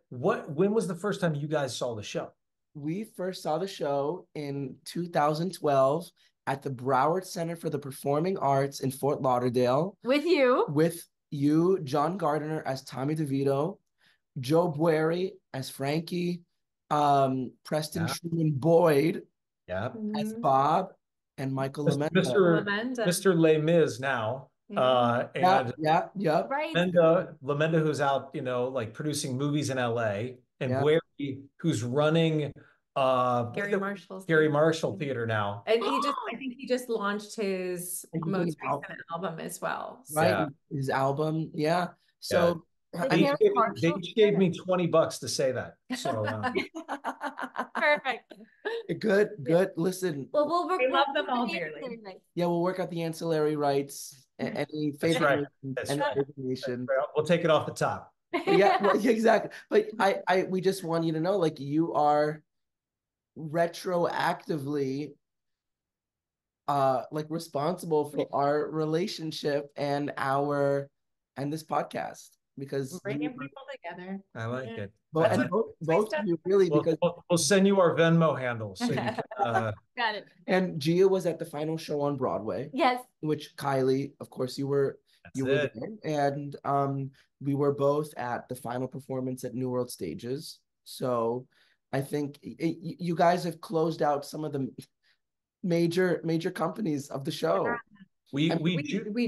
when was the first time you guys saw the show? We first saw the show in 2012 at the Broward Center for the Performing Arts in Fort Lauderdale. With you. With you, John Gardiner as Tommy DeVito, Joe Bueri as Frankie, Preston Truman Boyd as Bob, and Michael Mr. Les Mis now. And Right. Lamenda, who's out, like producing movies in LA, and Bueri, who's running Gary Marshall Theater now. And I think he just launched his most recent album as well. Right. His album. Yeah. So they gave me $20 to say that. So perfect. Good. Listen. Well, we love them all dearly. Yeah, we'll work out the ancillary rights. Any favorite information. Right. We'll take it off the top. Exactly. But we just want you to know, like, you are retroactively like responsible for our relationship and this podcast, because we're bringing people together. I like it. Both of you, really, because we'll send you our Venmo handle so you can, got it. And Gia was at the final show on Broadway. Yes. Which Kylie, of course, you were there, and we were both at the final performance at New World Stages. So I think you guys have closed out some of the major companies of the show. We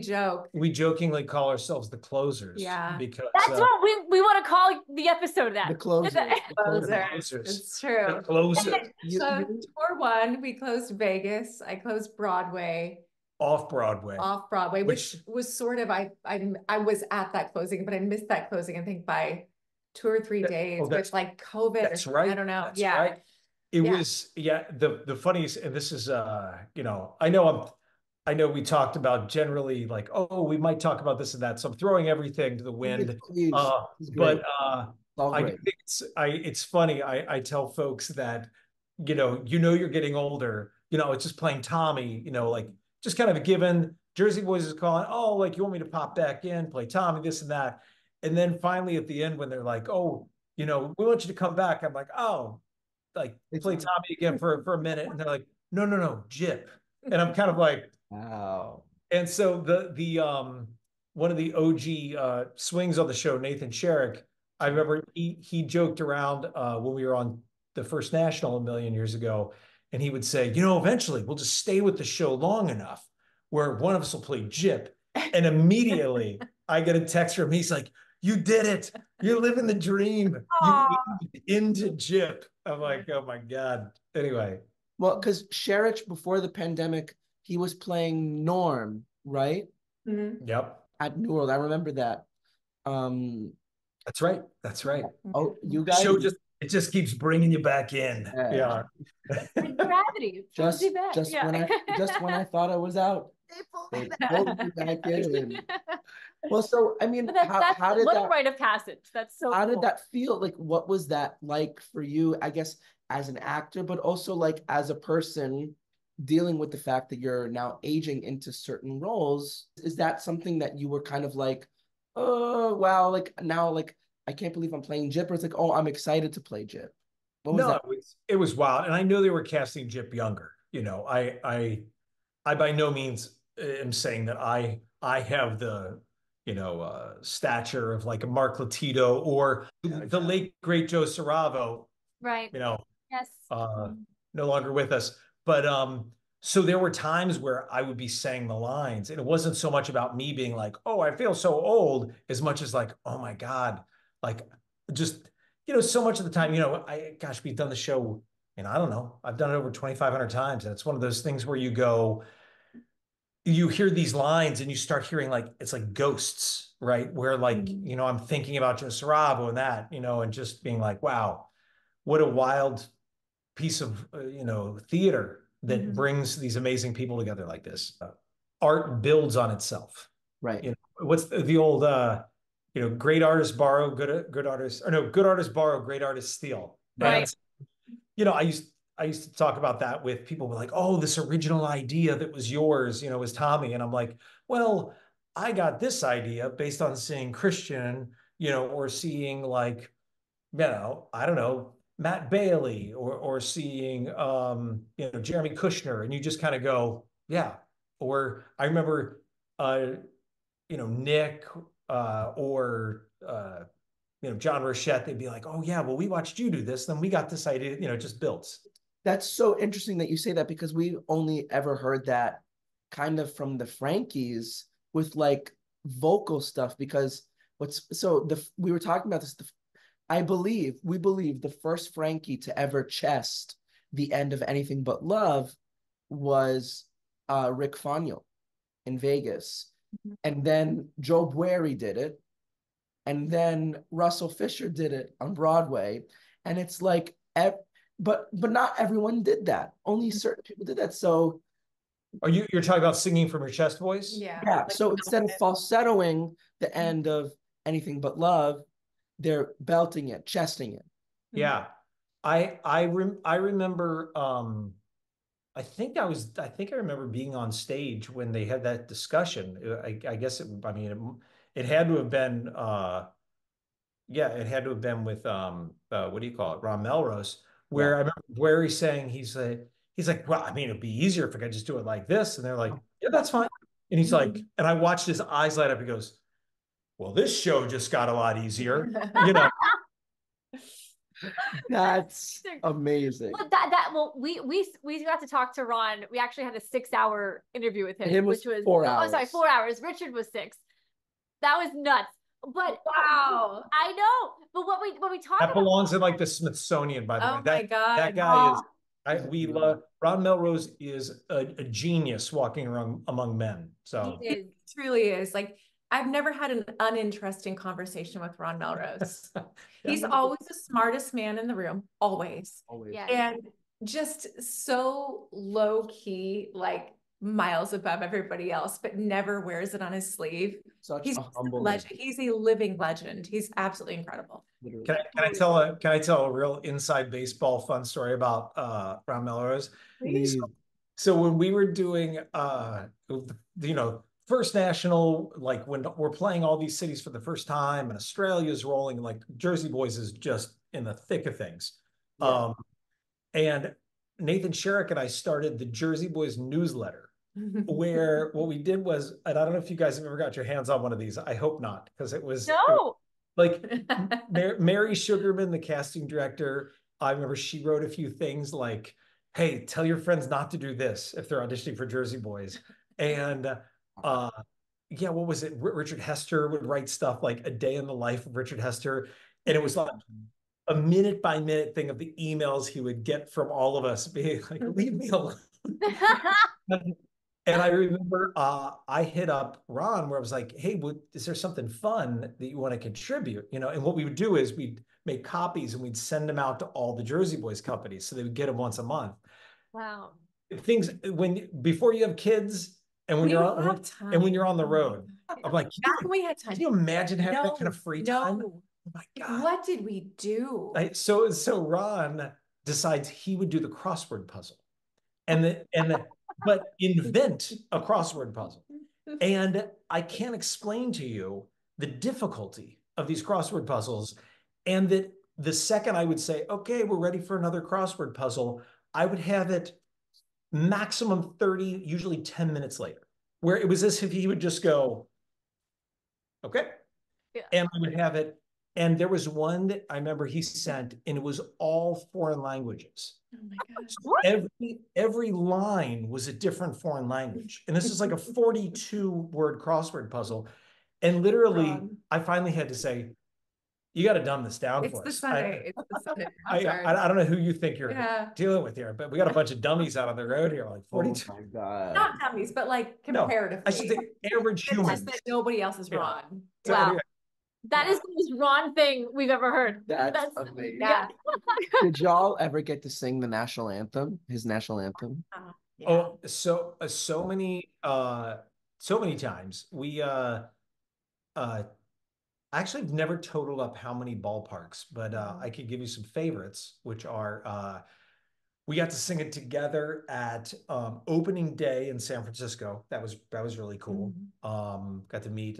joke. We jokingly call ourselves the closers. Yeah, because that's what we want to call the episode. That the closers. It's true. The closers. So tour one, we closed Vegas. I closed Broadway. Off-Broadway, which was sort of I was at that closing, but I missed that closing, I think, by 2 or 3 days, which, like, COVID. That's right. I don't know. That's right. It was the funniest, and this is I know we talked about generally, like, oh, we might talk about this and that, so I'm throwing everything to the wind. But I think it's funny. I tell folks that you're getting older. It's just playing Tommy. Like, just kind of a given. Jersey Boys is calling, oh, like, you want me to pop back in, play Tommy, this and that. And then finally at the end, when they're like, oh, we want you to come back, I'm like, oh, like, play Tommy again for a minute. And they're like, no, Gyp. And I'm kind of like, wow. And so the one of the OG swings on the show, Nathan Sherrick, I remember he joked around when we were on the first National a million years ago, and he would say, eventually we'll just stay with the show long enough where one of us will play Gyp. And immediately I get a text from him. He's like, you did it. You're living the dream. You into Gyp. I'm like, oh my God. Anyway. Well, because Sherrick, before the pandemic, he was playing Norm, right? Mm-hmm. Yep. At New World. I remember that. That's right. Oh, you guys. The show just keeps bringing you back in. Yeah. Gravity. Just when I thought I was out, they pulled me back in. Well, so I mean, how did that rite of passage? That's so. How did that feel? Like, what was that like for you? I guess as an actor, but also like as a person dealing with the fact that you're now aging into certain roles. Is that something that you were kind of like, oh wow, like now, like, I can't believe I'm playing Gyp, or it's like, oh, I'm excited to play Gyp? It was wild. And I know they were casting Gyp younger. I by no means am saying that I have the stature of like a Mark Latito or the late great Joe Saravo. Right. Yes. No longer with us. But so there were times where I would be saying the lines, and it wasn't so much about me being like, oh, I feel so old, as much as like, oh my God, like, just, so much of the time, we've done the show, and I don't know, I've done it over 2,500 times. And it's one of those things where you hear these lines and you start hearing, like, it's like ghosts, right? Where, like, I'm thinking about Joe Saravo and that, and just being like, wow, what a wild piece of, theater that brings these amazing people together like this. Art builds on itself. Right. What's the old, great artists borrow, good artists borrow, great artists steal. Right. And, I used to talk about that with people. Were like, oh, this original idea that was yours, was Tommy. And I'm like, well, I got this idea based on seeing Christian, or seeing, like, I don't know, Matt Bailey or seeing Jeremy Kushner, and you just kind of go, yeah. Or I remember Nick or John Rochette, they'd be like, oh yeah, well, we watched you do this, then we got this idea, it just builds. That's so interesting that you say that, because we only ever heard that kind of from the Frankies with like vocal stuff. Because we were talking about this. We believe the first Frankie to ever chest the end of Anything But Love was Rick Fonio in Vegas. And then Joe Bueri did it. And then Russell Fisher did it on Broadway. And it's like, but not everyone did that. Only certain people did that. So you're talking about singing from your chest voice? Yeah. Yeah. So instead of falsettoing the end of Anything But Love, they're belting it, chesting it. Yeah. I remember I think I remember being on stage when they had that discussion. I guess it had to have been it had to have been with what do you call it? Ron Melrose, where I remember Bueri saying he's like, well, it'd be easier if I could just do it like this. And they're like, yeah, that's fine. And he's like, and I watched his eyes light up. He goes, well, this show just got a lot easier. That's amazing. Well, we got to talk to Ron. We actually had a 6-hour interview with him, which was 4 hours. Oh, sorry, 4 hours. Richard was 6. That was nuts. But wow, I know. But what we talk that about belongs in like the Smithsonian, by the way. My God. That guy we love. Ron Melrose is a genius walking around among men. So it truly is. Like, I've never had an uninteresting conversation with Ron Melrose. He's always the smartest man in the room, always. Yeah. And just so low key, like miles above everybody else, but never wears it on his sleeve. He's a humble legend. He's a living legend. He's absolutely incredible. Can I tell a real inside baseball fun story about Ron Melrose? Please. So when we were doing First National, like when we're playing all these cities for the first time and Australia's rolling, like Jersey Boys is just in the thick of things. Yeah. And Nathan Sherrick and I started the Jersey Boys newsletter, where what we did was, and I don't know if you guys have ever got your hands on one of these. I hope not, because it was like Mary Sugarman, the casting director. I remember she wrote a few things like, hey, tell your friends not to do this if they're auditioning for Jersey Boys. And what was it? Richard Hester would write stuff like a day in the life of Richard Hester. And it was like a minute by minute thing of the emails he would get from all of us being like, leave me alone. And I remember I hit up Ron where I was like, hey, is there something fun that you want to contribute? And what we would do is we'd make copies and we'd send them out to all the Jersey Boys companies so they would get them once a month. Wow. Things before you have kids, and when you're on the road, I'm like, can you imagine having that kind of free time? Oh my God. What did we do? So Ron decides he would do the crossword puzzle but invent a crossword puzzle. And I can't explain to you the difficulty of these crossword puzzles. And that the second I would say, okay, we're ready for another crossword puzzle, I would have it maximum 30, usually 10 minutes later, where it was as if he would just go, okay. Yeah. And I would have it. And there was one that I remember he sent, and it was all foreign languages. Oh my gosh. So every line was a different foreign language. And this is like a 42-word crossword puzzle. And literally, I finally had to say, you got to dumb this down for us. It's the Sunday. I don't know who you think you're dealing with here, but we got a bunch of dummies out on the road here, like 42. Oh my God. Not dummies, but like comparatively. I should say average humans. That nobody else is wrong. Wow. Yeah. That is the most Ron thing we've ever heard. That's amazing. Yeah. Did y'all ever get to sing the national anthem, his national anthem? Yeah. Oh, so many times. We actually I've never totaled up how many ballparks, but I could give you some favorites, which are we got to sing it together at opening day in San Francisco. That was really cool. Got to meet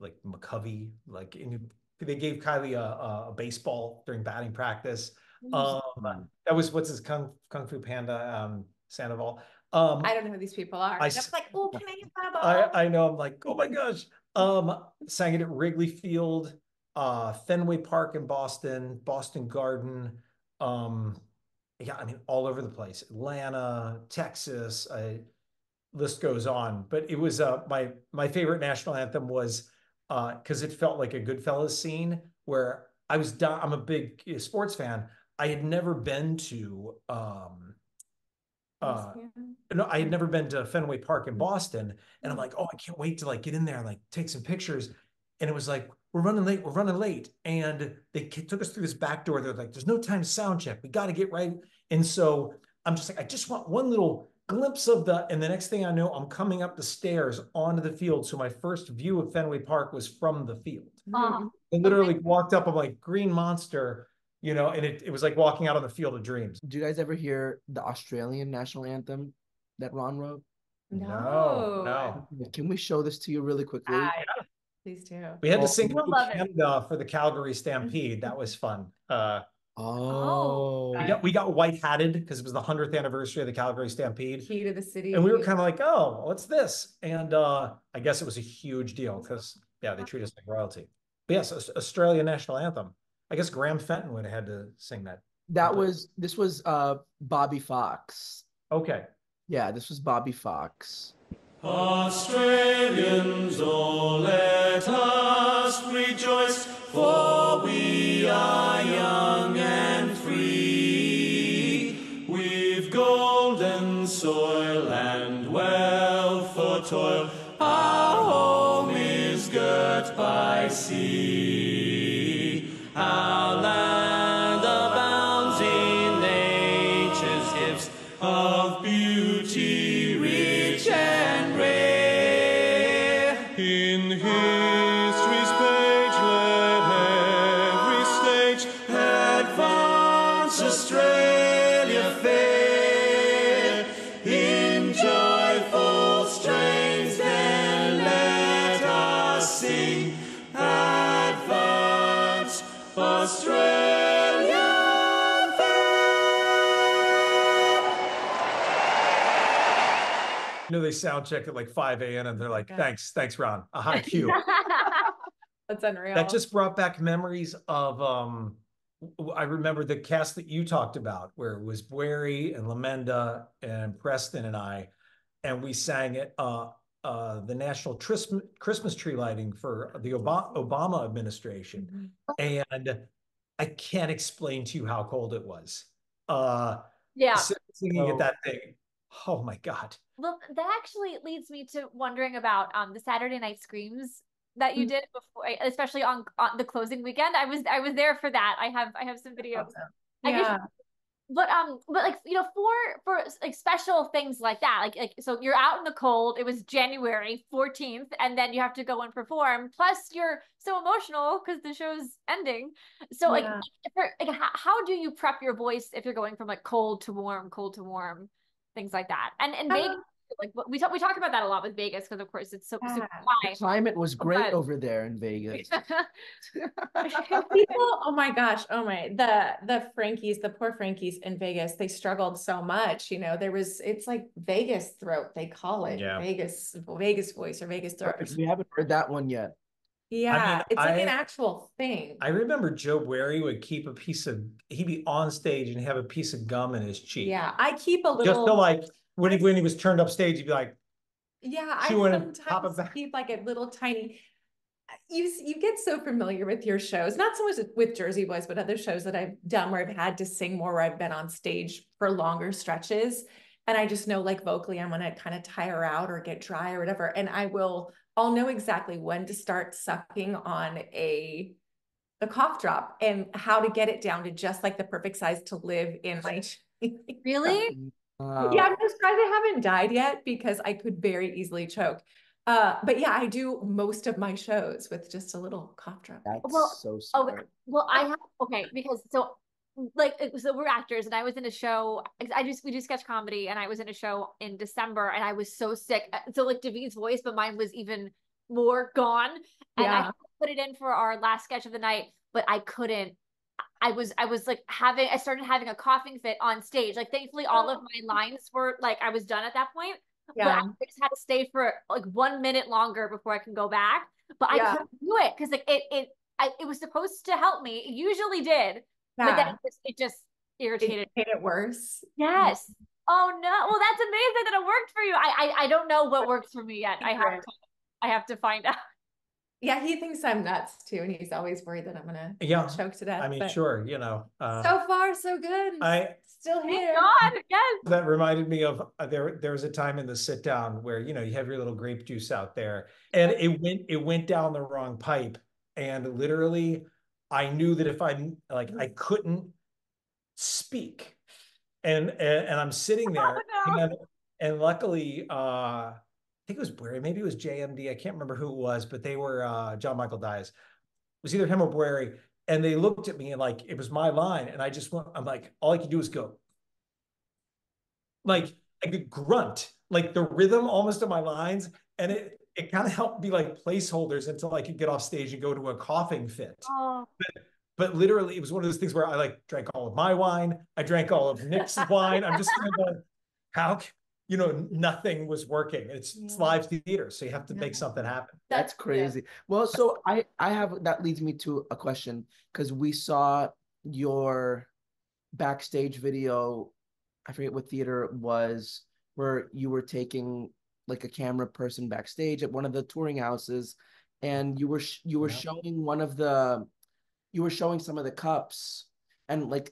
like McCovey, like they gave Kylie a baseball during batting practice. That was what's his Kung Fu Panda, Sandoval. I don't know who these people are. I was like, oh, can I have a ball? I know. I'm like, oh my gosh. Sang it at Wrigley Field, Fenway Park in Boston, Boston Garden. Yeah, I mean, all over the place. Atlanta, Texas, list goes on. But it was my favorite national anthem was because it felt like a Goodfellas scene where I'm a big sports fan. I had never been to no, I had never been to Fenway Park in Boston, and I'm like, oh, I can't wait to like get in there and like take some pictures. And it was like, we're running late, and they took us through this back door. They're like, there's no time to sound check. We got to get right. And so I'm just like, I just want one little glimpse of and the next thing I know, I'm coming up the stairs onto the field. So my first view of Fenway Park was from the field. I literally walked up, I'm like, green monster. And it was like walking out on the field of dreams. Do you guys ever hear the Australian national anthem that Ron wrote? No. Can we show this to you really quickly? Please do. We had to sing it in Canada for the Calgary Stampede. That was fun. We got white-hatted because it was the 100th anniversary of the Calgary Stampede. Key to the city. And we were kind of like, oh, what's this? And I guess it was a huge deal because, they treat us like royalty. But yes, Australian national anthem. I guess Graham Fenton would have had to sing that. This was Bobby Fox. Okay. Yeah, this was Bobby Fox. Australians, oh, let us rejoice, for we are young and free. We've golden soil and wealth for toil. Our home is girt by sea. Our land abounds in nature's gifts of beauty rich and rare. In history's page let every stage advance Australia fair. In joyful strains then let us sing, advance Australia fair. They sound check at like 5 a.m. and they're like, thanks, Ron. A high cue. That's unreal. That just brought back memories of I remember the cast that you talked about where it was Bueri and Lamenda and Preston and I, and we sang it the national Christmas tree lighting for the Obama administration. And I can't explain to you how cold it was. Singing at that thing. Oh my God. Well, that actually leads me to wondering about the Saturday night screams that you did before, especially on the closing weekend. I was there for that. I have some videos. But like, for like special things like that, like so you're out in the cold. It was January 14th, and then you have to go and perform. Plus, you're so emotional because the show's ending. So how do you prep your voice if you're going from like cold to warm, things like that? And Vegas, like we talk about that a lot with Vegas because of course it's so super high. The climate was great over there in Vegas. People, oh my gosh, the Frankies, the poor Frankies in Vegas, they struggled so much. It's like Vegas throat, they call it. Vegas voice or Vegas throat. We haven't heard that one yet. Yeah, it's like an actual thing. I remember Joe Bueri would keep he'd be on stage and have a piece of gum in his cheek. Yeah, I keep a little. Just to like, when he was turned up stage, he'd be like, I sometimes keep like a little tiny. You get so familiar with your shows, not so much with Jersey Boys, but other shows that I've done where I've had to sing more, where I've been on stage for longer stretches. And I just know like vocally, I'm going to kind of tire out or get dry or whatever. And I'll know exactly when to start sucking on a cough drop and how to get it down to just like the perfect size to live in my. Really? Yeah, I'm just surprised I haven't died yet because I could very easily choke. But yeah, I do most of my shows with just a little cough drop. That's so smart. Because we're actors and I was in a show. We do sketch comedy and I was in a show in December and I was so sick. So like David's voice, but mine was even more gone. And I put it in for our last sketch of the night, but I couldn't. I was like I started having a coughing fit on stage. Like thankfully all of my lines were like, I was done at that point. But I just had to stay for like 1 minute longer before I can go back. But I couldn't do it because like it was supposed to help me. It usually did. But then it just irritated. It made it worse. Yes. Oh no. Well, that's amazing that it worked for you. I don't know what works for me yet. I have to find out. Yeah, he thinks I'm nuts too, and he's always worried that I'm gonna choke to death. I mean, sure, you know. So far, so good. Still here. God, yes. That reminded me of there was a time in the sit down where you have your little grape juice out there, and it went down the wrong pipe, and literally, I knew that if I couldn't speak, and I'm sitting there, and luckily, I think it was Boeri, maybe it was JMD. I can't remember who it was, but they were John Michael Dyes. It was either him or Boeri. And they looked at me and like, it was my line. And I'm like, all I could do is go. Like I could grunt, like the rhythm almost of my lines. And it kind of helped be like placeholders until I could get off stage and go to a coughing fit. Oh. But literally it was one of those things where I like drank all of my wine. I drank all of Nick's wine. I'm just kind of how nothing was working. It's live theater, so you have to make something happen. That's crazy. Well, so I have, that leads me to a question, because we saw your backstage video, I forget what theater it was, where you were taking like a camera person backstage at one of the touring houses, and you were showing some of the cups, and like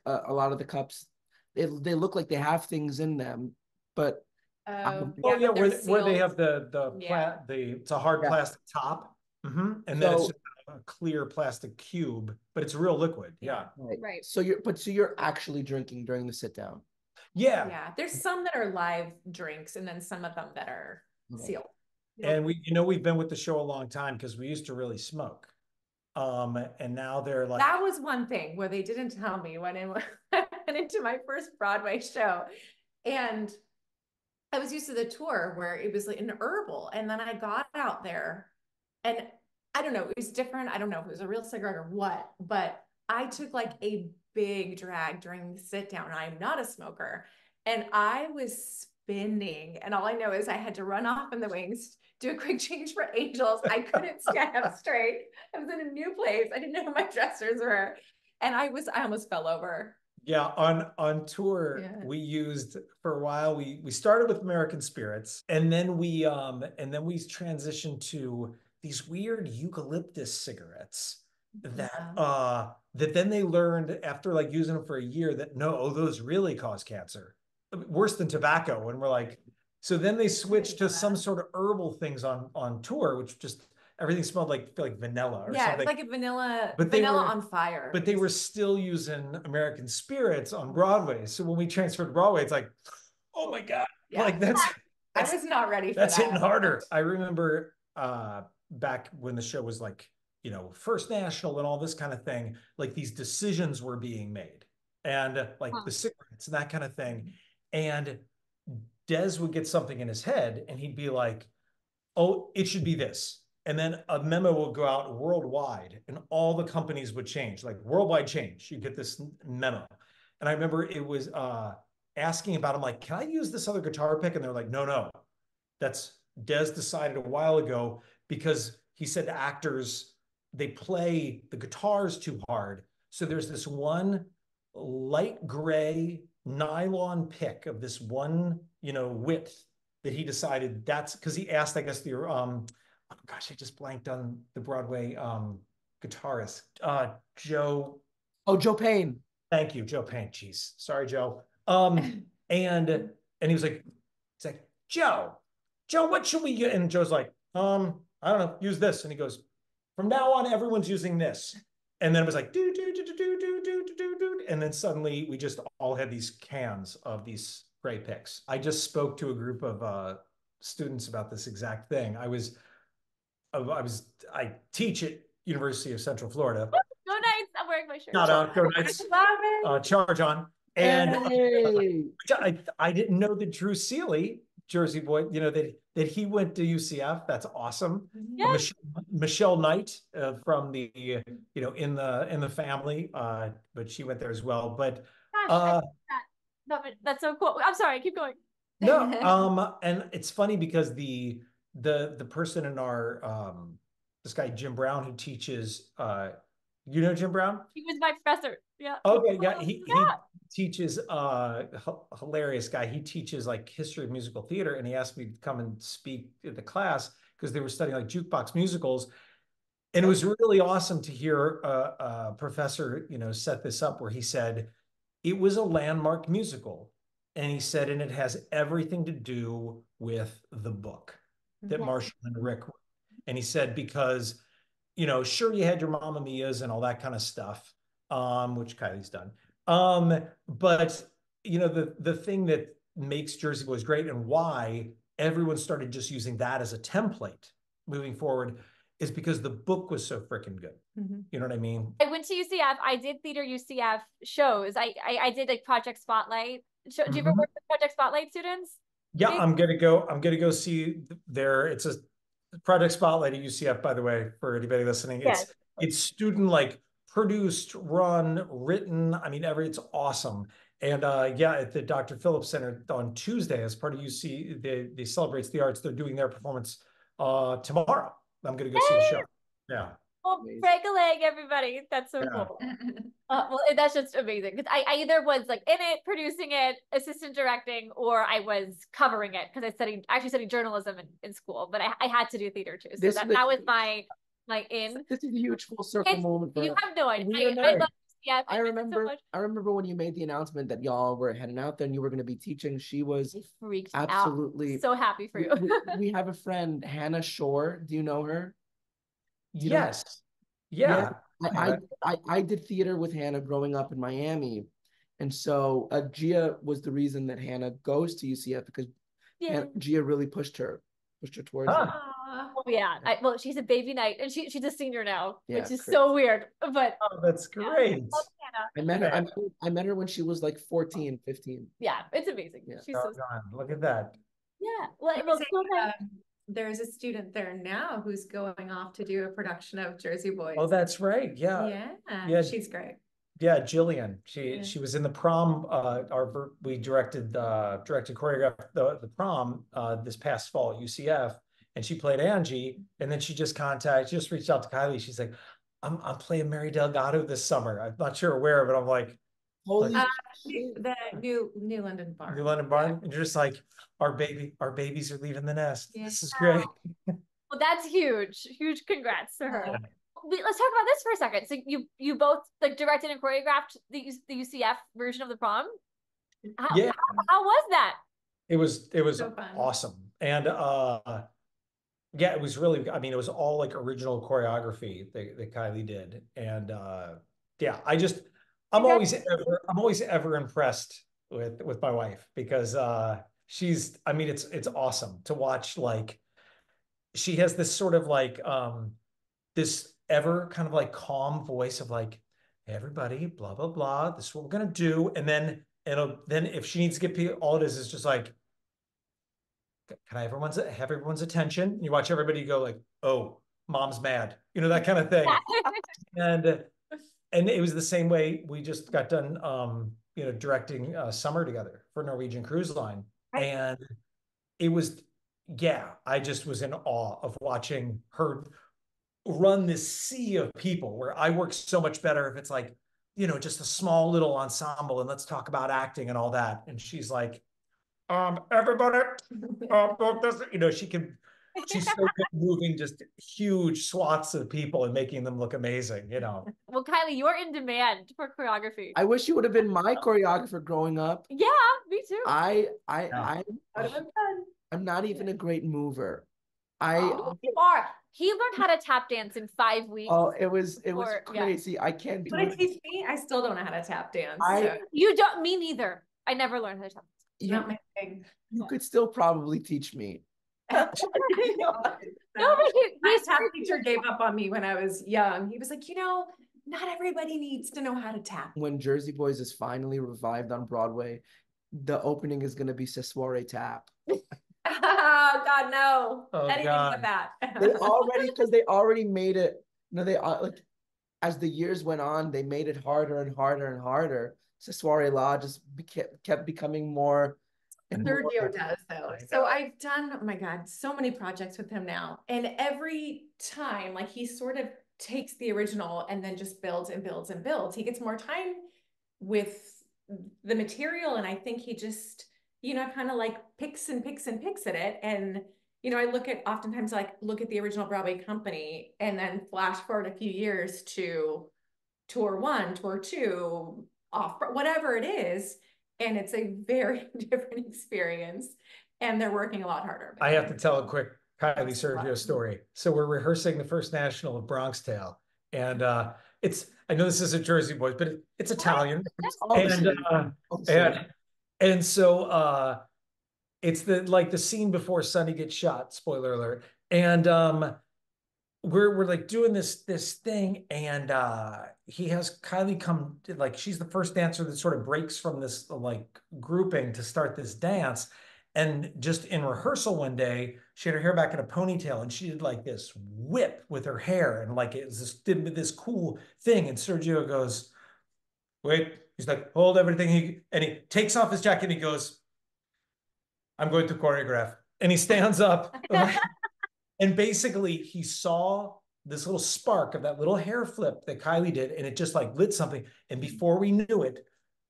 a lot lot of the cups, they look like they have things in them. But where they have it's a hard plastic top, and then it's just a clear plastic cube, but it's real liquid. Right. So you're actually drinking during the sit down. Yeah. There's some that are live drinks, and then some of them that are sealed. And we've been with the show a long time because we used to really smoke. And now they're like, that was one thing where they didn't tell me when I went into my first Broadway show, and I was used to the tour where it was like an herbal. And then I got out there and I don't know, it was different. I don't know if it was a real cigarette or what, but I took like a big drag during the sit down. I'm not a smoker. And I was spinning. And all I know is I had to run off in the wings, do a quick change for Angels. I couldn't stand up straight. I was in a new place. I didn't know who my dressers were. And I almost fell over. Yeah, on tour, we used for a while, we started with American Spirits, and then we transitioned to these weird eucalyptus cigarettes that then they learned after like using them for a year that those really cause cancer, worse than tobacco. And we're like, so then they switched to some sort of herbal things on tour, which just everything smelled like vanilla or something. It's like a vanilla on fire. But they were still using American Spirits on Broadway. So when we transferred to Broadway, it's like, oh my God. Yeah. Like that's I was not ready for that. That's hitting harder. I remember back when the show was like, First National and all this kind of thing, like these decisions were being made. And like the cigarettes and that kind of thing. And Des would get something in his head and he'd be like, oh, it should be this. And then a memo will go out worldwide and all the companies would change, like worldwide change. You get this memo. And I remember it was asking about, I'm like, can I use this other guitar pick? And they're like, no, that's Des decided a while ago because he said to actors, they play the guitars too hard. So there's this one light gray nylon pick of this one, width that he decided that's because he asked, I guess, oh gosh, I just blanked on the Broadway guitarist, Joe. Oh, Joe Payne. Thank you, Joe Payne. Jeez, sorry, Joe. And he was like, Joe, what should we get? And Joe's like, I don't know, use this. And he goes, from now on, everyone's using this. And then it was like, do. And then suddenly we just all had these cans of these gray picks. I just spoke to a group of students about this exact thing. I teach at University of Central Florida. Go Knights! I'm wearing my shirt. Not out, go Knights. Charge on. And I didn't know that Drew Seeley, Jersey boy, that that he went to UCF. That's awesome. Yes. Michelle Knight from the in the family, but she went there as well. But Gosh, that's so cool. I'm sorry, keep going. no, and it's funny because the person in our this guy Jim Brown who teaches Jim Brown? He was my professor. Yeah. Okay, yeah, he teaches hilarious guy. He teaches like history of musical theater, and he asked me to come and speak at the class because they were studying like jukebox musicals. And it was really awesome to hear a professor, set this up where he said it was a landmark musical. And he said, and it has everything to do with the book that Marshall and Rick wrote. And he said, because, sure, you had your Mamma Mia's and all that kind of stuff, which Kylie's done. But, the thing that makes Jersey Boys great and why everyone started just using that as a template moving forward is because the book was so freaking good. You know what I mean? I went to UCF. I did theater UCF shows. I did like Project Spotlight. Do you ever work with Project Spotlight students? Yeah, I'm gonna go see it's a Project Spotlight at UCF, by the way, for anybody listening. Yes. It's student like produced, run, written. I mean, it's awesome. And at the Dr. Phillips Center on Tuesday, as part of UC, they Celebrates the Arts. They're doing their performance tomorrow. I'm gonna go see the show. Yeah. Well, break a leg, everybody. That's so cool. Well, that's just amazing because I either was like in it, producing it, assistant directing, or I was covering it because I actually studied journalism in school, but I had to do theater too. So that was my in. This is a huge full circle moment. You have no idea. I love UCF. I remember when you made the announcement that y'all were heading out there and you were going to be teaching. She was freaked absolutely out. So happy for you. we have a friend, Hannah Shore. Do you know her? Yes. Yeah. I did theater with Hannah growing up in Miami. And so Gia was the reason that Hannah goes to UCF because Gia really pushed her towards it. Oh, yeah. She's a baby knight and she's a senior now, which is crazy. So weird. But that's great. I met her. I met her when she was like 14, 15. Yeah, it's amazing. Yeah. She's so look at that. Yeah. There's a student there now who's going off to do a production of Jersey Boys. Oh, that's right. Yeah. Yeah. She's great. Yeah, Jillian. She was in the prom. We directed choreographed the prom this past fall at UCF, and she played Angie. And then she just reached out to Kylie. She's like, I'm playing Mary Delgado this summer. I'm not sure where, but I'm like, holy the New London Barn. New London Barn. And you're just like, our babies are leaving the nest. Yeah. This is great. Well, that's huge. Huge congrats to her. Let's talk about this for a second. So you both like directed and choreographed the UCF version of the prom. How was that? It was so awesome. And it was really, I mean, it was all like original choreography that Kylie did. And I'm always ever impressed with my wife because it's awesome to watch. Like she has this sort of like this ever kind of like calm voice of like, hey, everybody, blah blah blah, this is what we're gonna do. And then if she needs to get people, all it is just like, can I have everyone's attention? And you watch everybody go like, oh, mom's mad, that kind of thing. And it was the same way. We just got done directing Summer together for Norwegian Cruise Line. Right. And it was, I just was in awe of watching her run this sea of people where I work so much better if it's like, just a small little ensemble and let's talk about acting and all that. And she's like, everybody, she's so good at moving just huge swaths of people and making them look amazing, Well, Kylie, you're in demand for choreography. I wish you would have been my choreographer growing up. Yeah, me too. I'm not even a great mover. You are. He learned how to tap dance in 5 weeks. Oh, it was crazy. Yeah. I can't do it. Teach me? I still don't know how to tap dance. You don't, me neither. I never learned how to tap dance. Not my thing. You could still probably teach me. My tap teacher gave up on me when I was young. He was like, not everybody needs to know how to tap. When Jersey Boys is finally revived on Broadway, the opening is going to be Ce Soiree Tap. Oh God, no. Oh, Anything God. but that. because they already made it, they like, as the years went on, they made it harder and harder and harder. So soiree law just kept becoming more and Sergio more. does though. So I've done, oh my God, so many projects with him now. And every time, like he sort of takes the original and then just builds and builds and builds. He gets more time with the material. And I think he just, kind of like picks and picks and picks at it. And, I oftentimes look at the original Broadway company and then flash forward a few years to tour 1, tour 2, off, whatever it is. And it's a very different experience. And they're working a lot harder. I have to tell a quick Kylie Sergio story. So we're rehearsing the first national of Bronx Tale. And I know this isn't Jersey Boys, but it's Italian. And so it's the scene before Sonny gets shot, spoiler alert. And we're like doing this thing, and he has Kylie come, like she's the first dancer that sort of breaks from this like grouping to start this dance. And just in rehearsal one day, she had her hair back in a ponytail and she did like this whip with her hair, and like it was did this cool thing. And Sergio goes, wait, he's like, hold everything. And he takes off his jacket and he goes, I'm going to choreograph. And he stands up. And basically he saw this little spark of that little hair flip that Kylie did, and it just like lit something. And before we knew it,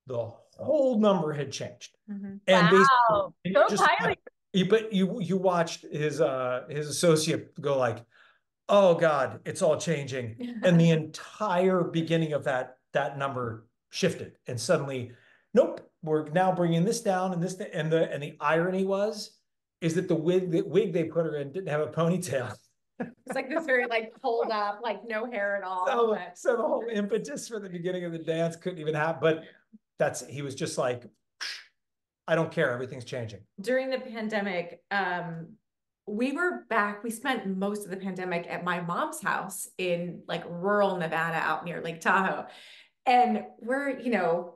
the whole number had changed. Mm-hmm. And wow. basically, but you watched his associate go like, oh God, it's all changing. And the entire beginning of that number shifted. And suddenly, nope, we're now bringing this down and this, and the irony is that the wig they put her in didn't have a ponytail. It's like this very like pulled up, like no hair at all. So the whole impetus for the beginning of the dance couldn't even happen. But he was just like, I don't care, everything's changing. During the pandemic, we spent most of the pandemic at my mom's house in like rural Nevada out near Lake Tahoe. And we're,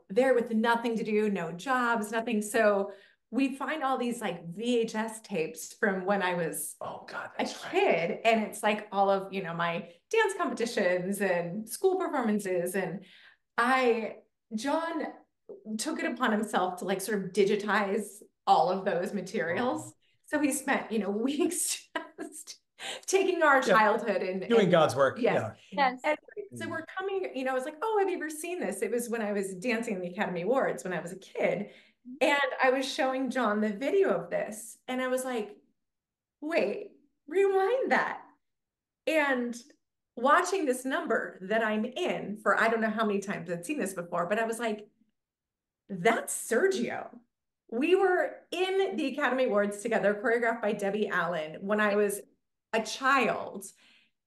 there with nothing to do, no jobs, nothing. So we find all these like VHS tapes from when I was a kid. And it's like all of, my dance competitions and school performances. And John took it upon himself to like sort of digitize all of those materials. So he spent, weeks just taking our childhood and doing God's work. Yes. And so we're coming, I was like, oh, have you ever seen this? It was when I was dancing in the Academy Awards when I was a kid. And I was showing John the video of this. And I was like, wait, rewind that. And watching this number that I'm in for, I don't know how many times I'd seen this before, but I was like, that's Sergio. We were in the Academy Awards together, choreographed by Debbie Allen when I was a child.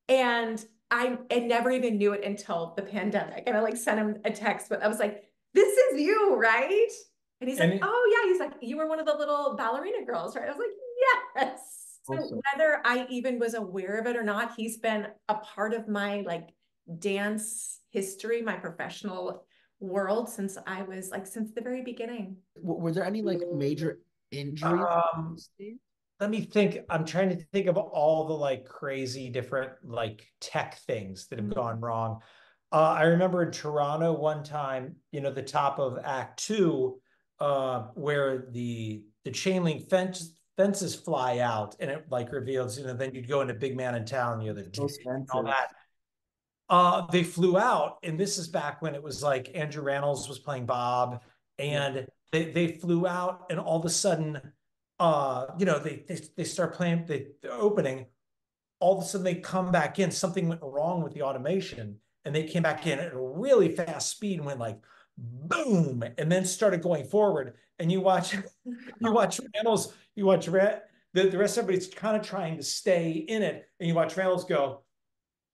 And I never even knew it until the pandemic. And I like sent him a text, but I was like, this is you, right? And he's like, oh yeah. He's like, you were one of the little ballerina girls, right? I was like, yes. Awesome. So whether I even was aware of it or not, he's been a part of my like dance history, my professional world since the very beginning. Were there any like major injuries? Let me think. I'm trying to think of all the like crazy different like tech things that have gone wrong. I remember in Toronto one time, the top of Act 2, where the chain link fences fly out and it like reveals, then you'd go into Big Man in Town, all that. They flew out, and this is back when it was like Andrew Rannells was playing Bob, and they flew out, and all of a sudden, they start playing the opening. All of a sudden, they come back in. Something went wrong with the automation, and they came back in at a really fast speed and went like boom, and then started going forward. And you watch Rannells, the rest of everybody's kind of trying to stay in it, and you watch Rannells go,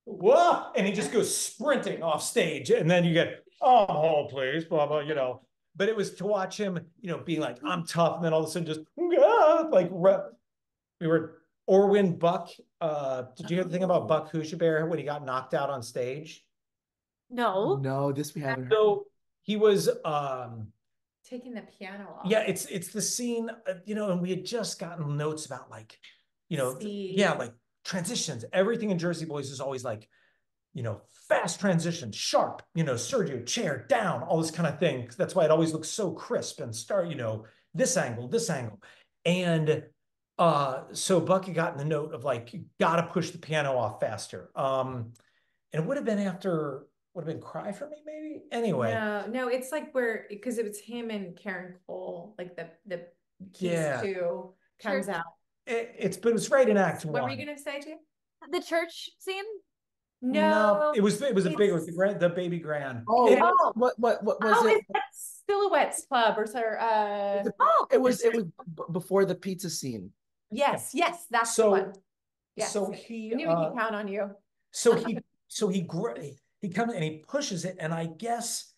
whoa, and he just goes sprinting off stage, and then you get, oh, hold please, blah blah, But it was to watch him, being like, I'm tough, and then all of a sudden just like we were Orwin Buck. Did you hear the thing about Buck Hujaber when he got knocked out on stage? No, this we haven't heard. So he was taking the piano off. Yeah, it's the scene, you know, and we had just gotten notes about like, you know, yeah, like transitions. Everything in Jersey Boys is always like, you know, fast transition, sharp, you know, Sergio, chair, down, all this kind of thing. That's why it always looks so crisp and start, you know, this angle, this angle. And so Bucky got in the note of like, you got to push the piano off faster. And it would have been after, would have been Cry for Me, maybe? Anyway. No, it's like where, because it was him and Karen Cole, like the piece two comes out. But it was right in Act 1. What were you gonna say, Jay? The church scene? No, it was the baby grand. What was it? Silhouettes Club or it was before the pizza scene. Yes, that's the one. Yes. So he I knew we could count on you. So he comes and he pushes it, and I guess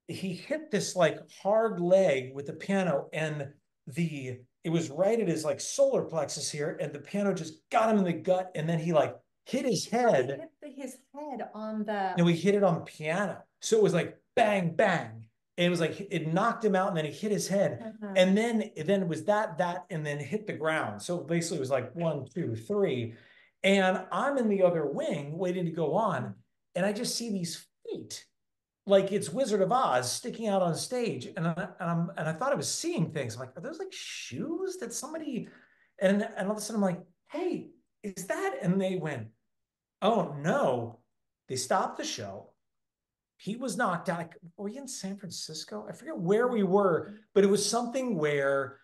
he hit this like hard leg with the piano, and it was right at his like solar plexus here, and the piano just got him in the gut, and then he like hit his head. He hit his head on the. No, he hit it on the piano, so it was like bang bang. It was like it knocked him out, and then he hit his head, and then it was that, and then hit the ground. So basically, it was like 1, 2, 3, and I'm in the other wing waiting to go on, and I just see these feet, like it's Wizard of Oz sticking out on stage, and I thought I was seeing things. I'm like, are those like shoes that somebody? And all of a sudden, I'm like, hey, is that? And they went, oh no! They stopped the show. He was knocked out. Were we in San Francisco? I forget where we were, but it was something where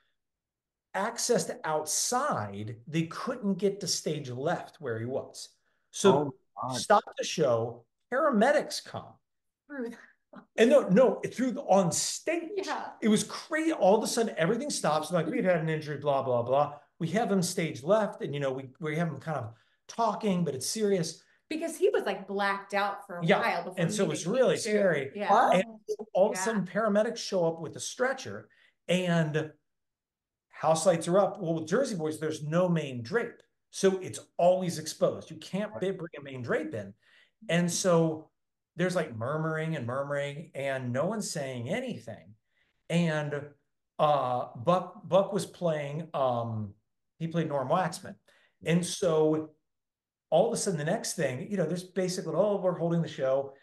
access to outside, they couldn't get to stage left where he was. So stop the show, paramedics come. And no, through on stage. Yeah. It was crazy. All of a sudden, everything stops. Like, we've had an injury, blah, blah, blah. We have him stage left, and, you know, we have him kind of talking, but it's serious. Because he was like blacked out for a while before. And so it was really scary. Yeah. And all of a sudden, paramedics show up with a stretcher, and house lights are up. Well, with Jersey Boys, there's no main drape. So it's always exposed. You can't bring a main drape in. And so there's like murmuring, and no one's saying anything. And Buck was playing, he played Norm Waxman. And so all of a sudden, the next thing, you know, there's basically, we're holding the show.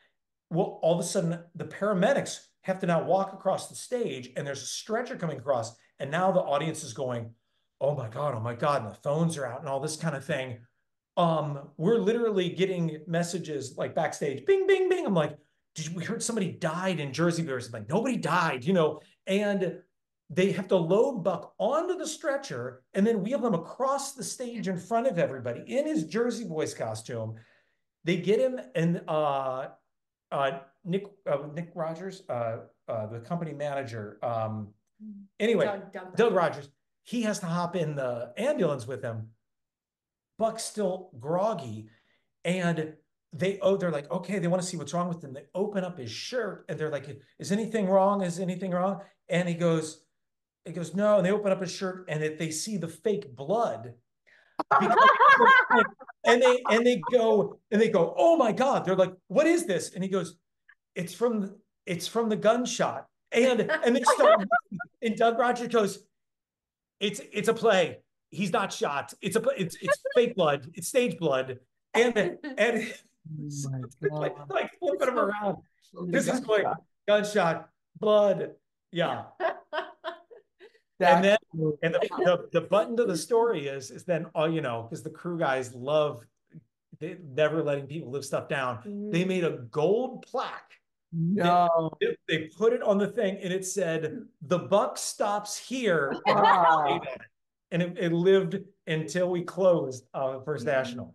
Well, all of a sudden, the paramedics have to now walk across the stage, and there's a stretcher coming across. And now the audience is going, oh my God, and the phones are out and all this kind of thing. We're literally getting messages like backstage, bing, bing, bing. I'm like, we heard somebody died in Jersey Boys. I'm like, nobody died, you know, and they have to load Buck onto the stretcher and then wheel him across the stage in front of everybody in his Jersey Boys costume. They get him, and Nick Rogers, the company manager, anyway, Doug Rogers, he has to hop in the ambulance with him. Buck's still groggy, and they're like, okay, they want to see what's wrong with him. They open up his shirt, and they're like, is anything wrong? Is anything wrong? And he goes, no. And they open up his shirt, and they see the fake blood. and they go, oh my God. They're like, what is this? And he goes, it's from the gunshot. And they start, and Doug Rogers goes, it's a play. He's not shot. It's fake blood. It's stage blood. And like flipping him around. This is like gunshot, blood. Yeah. And then the button to the story is then, you know, because the crew guys love never letting people live stuff down. They made a gold plaque. No. They put it on the thing, and it said, the buck stops here. And it lived until we closed First National.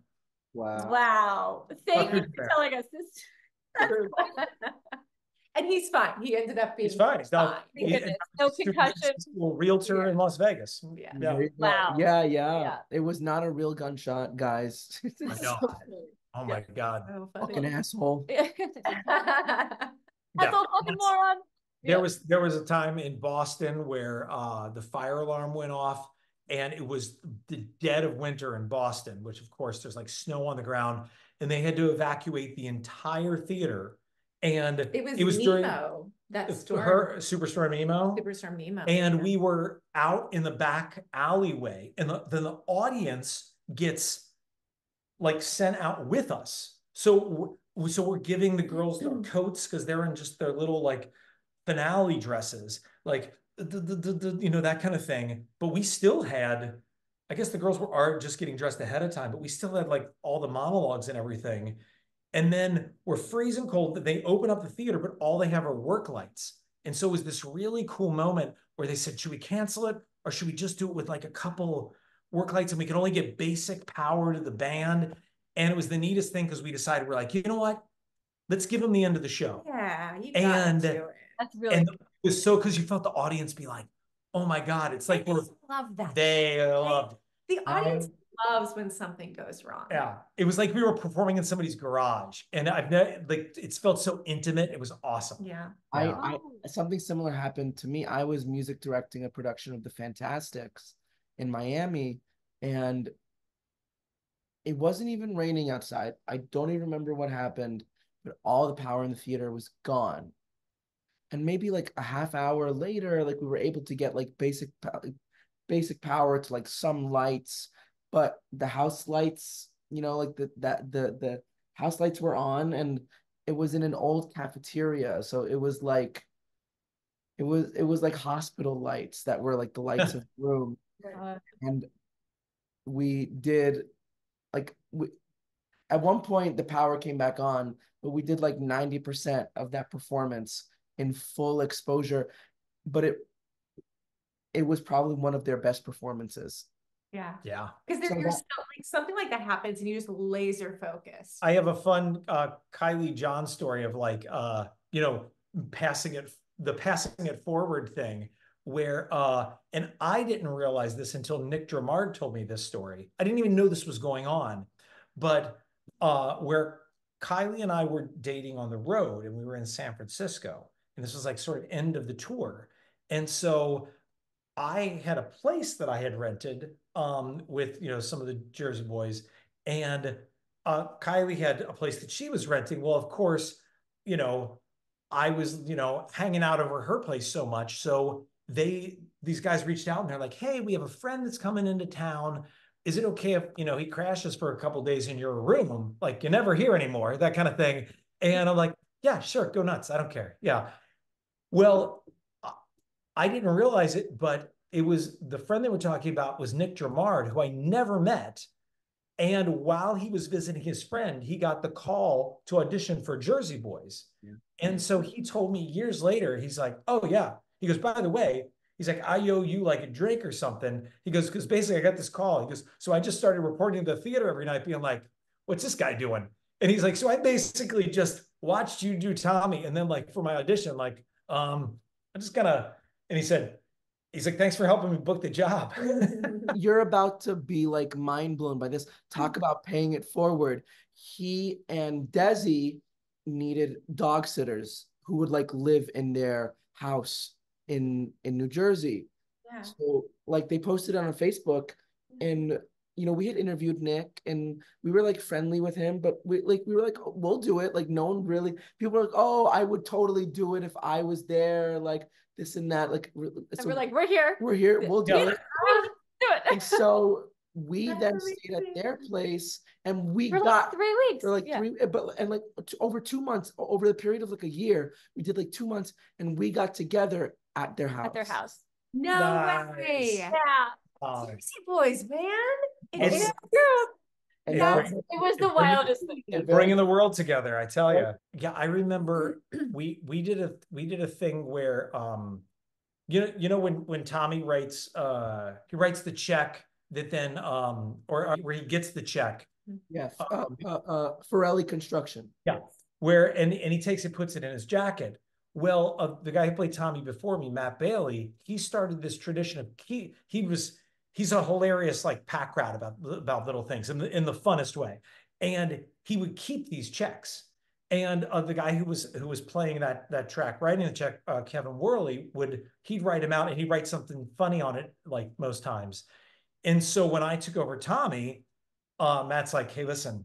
Wow. Thank you for telling us this. And he's fine. He ended up being fine. He's no concussion. Realtor in Las Vegas. Yeah. Wow. Yeah. It was not a real gunshot, guys. I know. Oh my God. Fucking asshole. Asshole fucking moron. There was a time in Boston where the fire alarm went off, and it was the dead of winter in Boston, which of course there's like snow on the ground, and they had to evacuate the entire theater. And it was during that storm. her Superstorm Nemo. Superstorm Nemo. And we were out in the back alleyway, and then the audience gets like sent out with us. So we're giving the girls their coats because they're in just their little like finale dresses, like you know, that kind of thing. But we still had, I guess the girls are just getting dressed ahead of time, but we still had like all the monologues and everything. And then we're freezing cold. They open up the theater, but all they have are work lights. And so it was this really cool moment where they said, should we cancel it? Or should we just do it with like a couple work lights and we can only get basic power to the band? And it was the neatest thing because we decided, we're like, you know what? Let's give them the end of the show. Yeah, you got to do it. That's really and it was so, because you felt the audience be like, oh my God, it's like love that. They loved it. The audience loves when something goes wrong. Yeah, it was like we were performing in somebody's garage, and I've never like it's felt so intimate. It was awesome. Yeah. I something similar happened to me. I was music directing a production of The Fantastics in Miami, and it wasn't even raining outside. I don't even remember what happened, but all the power in the theater was gone. And maybe like a half hour later, like we were able to get like basic power to like some lights, but the house lights, you know, like the house lights were on, and it was in an old cafeteria, so it was like hospital lights that were like the lights of the room. And we did like at one point the power came back on, but we did like 90% of that performance in full exposure, but it was probably one of their best performances. Yeah. Yeah. Because you're so, like something like that happens and you just laser focus. I have a fun Kylie John story of like you know, passing it forward thing where and I didn't realize this until Nick Dramard told me this story. I didn't even know this was going on, but where Kylie and I were dating on the road and we were in San Francisco, and this was like sort of end of the tour. And so I had a place that I had rented with, you know, some of the Jersey boys, and Kylie had a place that she was renting. Well, of course, you know, I was, you know, hanging out over her place so much. So these guys reached out and they're like, hey, we have a friend that's coming into town. Is it okay if, you know, he crashes for a couple of days in your room? Like, you never hear anymore, that kind of thing. And I'm like, yeah, sure, go nuts. I don't care. Yeah. Well, I didn't realize it, but it was the friend they were talking about was Nick Dramard, who I never met. And while he was visiting his friend, he got the call to audition for Jersey Boys. Yeah. And so he told me years later, he's like, oh yeah. He goes, by the way, he's like, I owe you like a drink or something. He goes, because basically I got this call. He goes, so I just started reporting to the theater every night being like, what's this guy doing? And he's like, so I basically just watched you do Tommy. And then like for my audition, like, I'm just gonna, and he's like, thanks for helping me book the job. You're about to be like mind blown by this. Talk about paying it forward. He and Desi needed dog sitters who would like live in their house in New Jersey. Yeah. So like they posted on Facebook, and you know, we had interviewed Nick and we were like friendly with him, but we were like, oh, we'll do it. Like no one really, people were like, oh, I would totally do it if I was there, like this and that. Like, so we're like, we're here, we'll do it. Do it. And so we then stayed at their place, and we got like 3 weeks. For like 3, but and like over 2 months, over the period of like a year, we did like 2 months, and we got together at their house. No way. Yeah. Jersey Boys, man. It was the wildest thing. Bringing the world together, I tell you. Yeah, I remember we did a thing where you know when Tommy writes he writes the check that then or where he gets the check. Yeah, Forelli Construction. Yeah, where and he takes it, puts it in his jacket. Well, the guy who played Tommy before me, Matt Bailey, he started this tradition of he's a hilarious like pack rat about little things in the funnest way, and he would keep these checks. And the guy who was playing that track, writing the check, Kevin Worley, he'd write him out and he'd write something funny on it, like most times. And so when I took over Tommy, Matt's like, hey, listen,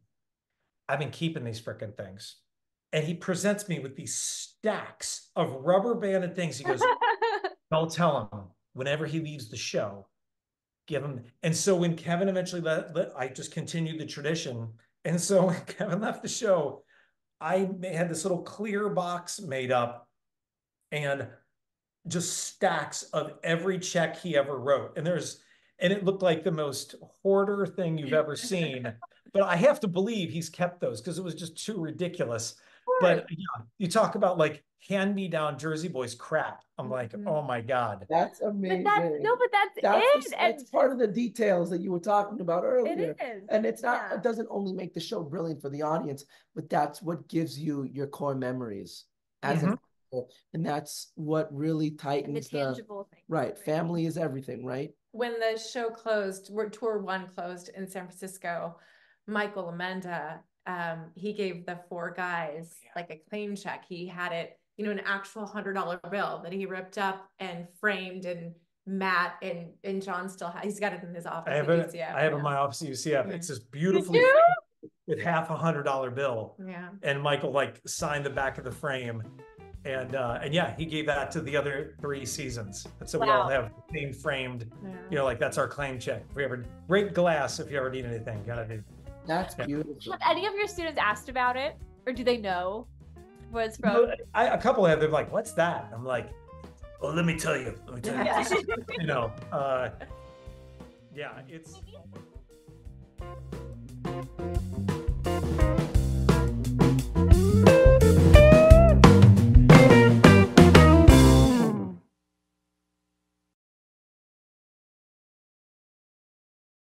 I've been keeping these frickin' things. And he presents me with these stacks of rubber banded things. He goes, don't tell him whenever he leaves the show, give him. And so when Kevin eventually I just continued the tradition. And so when Kevin left the show, I had this little clear box made up and just stacks of every check he ever wrote. And it looked like the most hoarder thing you've ever seen. But I have to believe he's kept those because it was just too ridiculous. But yeah, you talk about like hand-me-down Jersey Boys crap. I'm like, oh my God. That's amazing. But that's It's part of the details that you were talking about earlier. It is. And it's not, it doesn't only make the show brilliant for the audience, but that's what gives you your core memories as an actor. And that's what really tightens the tangible thing. Right. Family is everything, right? When the show closed, tour 1 closed in San Francisco, Michael Amenda, he gave the 4 guys like a claim check. He had it, an actual $100 bill that he ripped up and framed, and Matt and John still he's got it in his office. I have it in my office at UCF. It's just beautifully with half $100 bill. Yeah. And Michael like signed the back of the frame. And yeah, he gave that to the other 3 seasons. And so we all have name framed, like that's our claim check. If we ever break glass, if you ever need anything, That's beautiful. Have any of your students asked about it, or do they know where it's from? A couple have. They're like, "What's that?" I'm like, "Well, let me tell you." Yeah, it's.